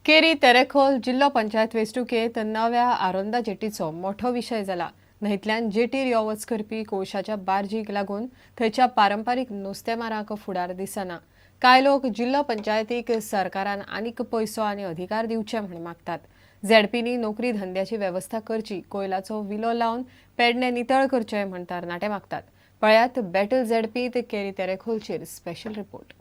Carry Terekhol जिल्लो पंचायत वेंचणुकेंत नव्या आरोंदा जेटीचो मोठो विशय जाला. न्हंयतल्यान जेटीर यो वच करपी कोळशाच्या बार्जीक लागून थंयच्या पारंपारीक नुस्तेमारांक फुडार दिसना. कांय लोक जिल्लो पंचायतीक सरकारान आनीक पयसो आनी अधिकार दिवचे म्हूण मागतात. झेडपींनी नोकरी धंद्याची वेवस्था करची, कोयलाचो विलो लावन पेडणे नितळ करचे म्हूण तरणाटे मागतात. पळयात बॅटल झेडपींत केरी तेरेखोलचेर स्पेशल रिपोर्ट.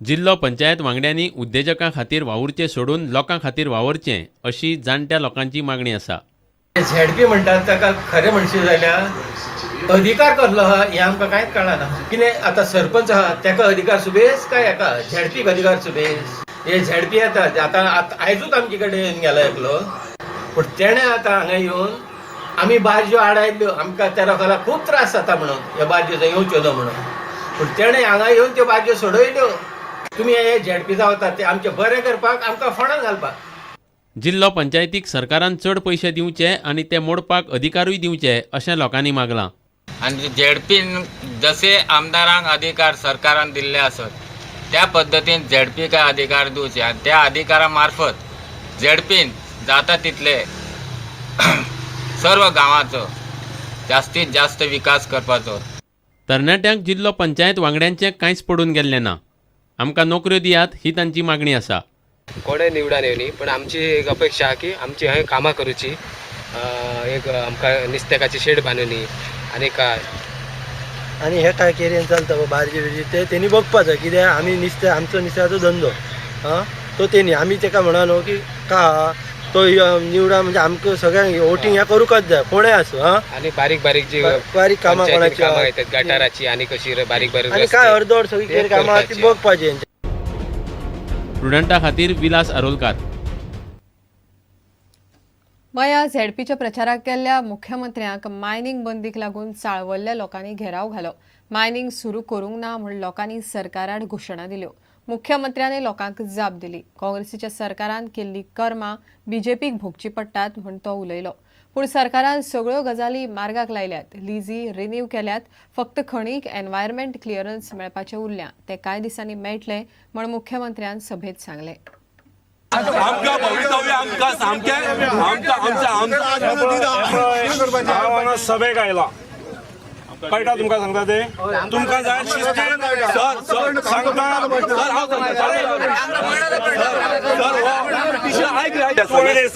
जिल्लो पंचायत वांगड्यांनी उद्देजकां खातीर वावुरचें सोडून लोकां खातीर वावरचें अशी जाणट्या लोकांची मागणी आसा. झेडपी म्हणटात ताका खरें म्हणशी जाल्यार अधिकार कसलो आहा हें आमकां कांयच कळना. कितें आतां सरपंच आहा ताका अधिकार सुबेज काय हाका झेडपीक अधिकार सुबेज? हे झेडपी आतां आयजूच आमचे कडेन गेलो एकलो, पूण तेणें आतां हांगा येवन आमी बारज्यो आडायल्ल्यो, आमकां त्या लोकांक खूब त्रास जाता म्हणून ह्या बारज्यो थंय येवच्यो न्हू म्हणून. पूण तेणें हांगा येवन त्यो बारज्यो सोडयल्यो. तुमी हे झेडपी जावतात ते आमचें बरें करपाक, आमकां फोंडां घालपाक. जिल्लो पंचायतीक सरकारान चड पयशे दिवचे आनी ते मोडपाक अधिकारूय दिवचे अशें लोकांनी मागलां. आणि झेडपीन जसे आमदारांक अधिकार सरकारान दिल्ले आसत त्या पद्दतीन झेडपीक अधिकार दिवचे आनी त्या अधिकारा मार्फत झेडपीन जाता तितले सर्व गांवांचो जास्तीत जास्त विकास करपाचो. तरणाट्यांक जिल्लो पंचायत वांगड्यांचें कांयच पडून गेल्लें ना. आमकां नोकऱ्यो दियात ही तांची मागणी आसा. कोणे निवडान येवनी, पण आमची एक अपेक्षा आहा की आमची हय कामां करूची. एक आमकां निस्तेकाची शेड बांदुनी आनी काय आणि हे काय केरेन चलता बारजी बिरजी ते तेणी बघपाचो कित्याक आमी नुस्तें आमचो नुस्त्याचो धंदो तो तेणी आमी ताका म्हणा न्हू की का तो निवडा म्हणजे आमकां सगळ्यांक वोटींग हें करूंकच जाय कोणें आसूं. आणि बारीक बारीक जी बारीक कामां कोणाची कामां येतात गटाराची आणि कशी बारीक बारीक आनी काय अर्दोड सगळी केर कामां ती बघपाची. स्टुडंटा खातीर विलास आरोलकार. मया झेडपीच्या प्रचाराक गेल्ल्या मुख्यमंत्र्यांक मायनिंग बंदीक लागून चाळवल्ल्या लोकांनी घेराव घालो. मायनिंग सुरू करूंक ना म्हूण लोकांनी सरकाराड घोशणा दिल्यो. मुख्यमंत्र्यानी लोकांक जाप दिली. काँग्रेसीच्या सरकारान केल्ली कर्मां बीजेपीक भोगची पडटात म्हूण तो उलयलो. पूण सरकारान सगळ्यो गजाली मार्गाक लायल्यात. लिजी रिन्यू केल्यात. फक्त खणीक एनवायरमेंट क्लियरन्स मेळपाचें उरल्या ते कांय दिसांनी मेळटले म्हूण मुख्यमंत्र्यान सभेत सांगलें. आमकां भवितव्य आमकां सामकें आमच्या सभेक आयला कळटा तुमकां सांगता ते तुमकां जाय शिस्तीन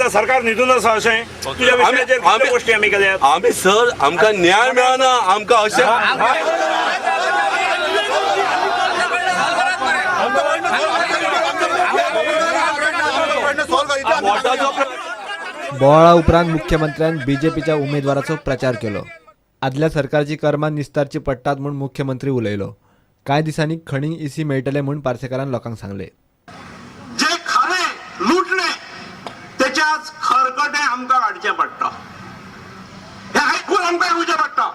सरकार न्हिदून आसा अशें तुज्या विशयाचेर गोश्टी आमी केल्यात. आमी सर आमकां न्याय मेळना आमकां अशें बोवाळा उपरांत मुख्यमंत्र्यान बीजेपीच्या उमेदवाराचो प्रचार केलो. आदल्या सरकारची कर्मां निस्तारची पडटात म्हूण मुख्यमंत्री उलयलो. कांय दिसांनी खणी इसी मेळटले म्हूण पार्सेकारान लोकांक सांगले. जे खरे लुटले त्याच्याच खरकटे आमकां काडचे पडटा. हे आयकून आमकां येवचें पडटा.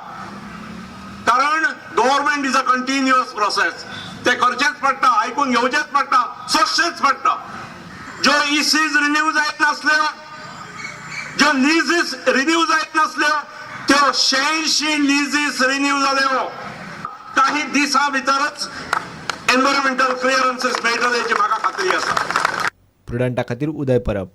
कारण government is a continuous process. ते करचेच पडटा, आयकून घेवचेच पडटा, सोंसचेच पडटा. ज्यो इसीज रिन्यू जायत नासल्यो, ज्यो लिजीस रिन्यू जायत नासल्यो त्यो 86 लिजीस रिन्यू जाल्यो. काही दिसां भितरच एनवायरमेंटल क्लियरन्सेस मेळटले हेची म्हाका खात्री आसा. प्रुडंटा खातीर उदय परब.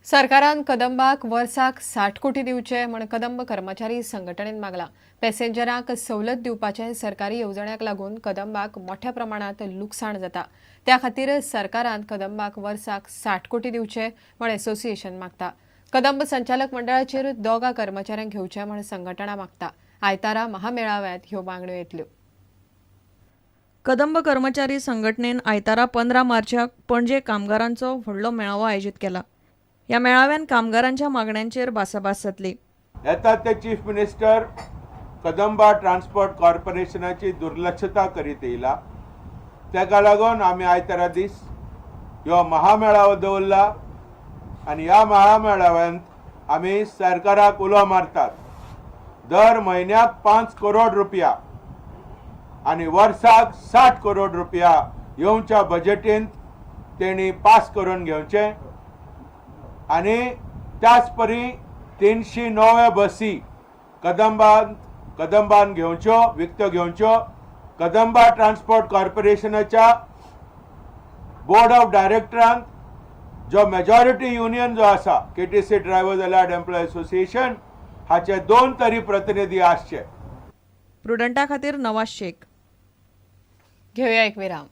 सरकारान कदंबाक वर्साक 60 कोटी दिवचे म्हूण कदंब कर्मचारी संघटनेन मागला. पॅसेंजरांक सवलत दिवपाचे सरकारी येवजण्यांक लागून कदंबाक मोठ्या प्रमाणात लुकसाण जाता. त्या खातीर सरकारान कदंबाक वर्साक 60 कोटी दिवचे म्हूण एसोसिएशन मागता. कदंब संचालक मंडळाचेर दोगा कर्मचाऱ्यांक घेवचे म्हूण संघटना मागता. आयतारा महामेळाव्यांत ह्यो मागण्यो येतल्यो. कदंब कर्मचारी संघटनेन आयतारा 15 मार्चाक पणजे कामगारांचो व्हडलो मेळावो आयोजीत केला. ह्या मेळाव्यान कामगारांच्या मागण्यांचेर भासाभास जातली. येतात ते चीफ मिनिस्टर कदंबा ट्रान्सपोर्ट कॉर्पोरेशनाची दुर्लक्षता करीत येयला. ताका लागून आमी आयतारा दीस ह्यो महामेळावो दवरला आनी ह्या महामेळाव्यांत आमी सरकाराक उलो मारतात. दर म्हयन्याक 5 करोड रुपया आनी वर्साक 60 करोड रुपया येवच्या बजेटींत तेणी पास करून घेवचे आनी त्याच परी 309 बसी कदंबान घेवच्यो विकत्यो घेवच्यो कदंबा ट्रान्सपोर्ट कॉर्पोरेशनाच्या बोर्ड ऑफ डायरेक्टरांक जो मेजॉरिटी युनियन जो आसा KTC drivers allied employ association हाचे 2 तरी प्रतिनिधी आसचे. प्रुडंटा खातीर नवाज शेख. घेऊया एक विराम.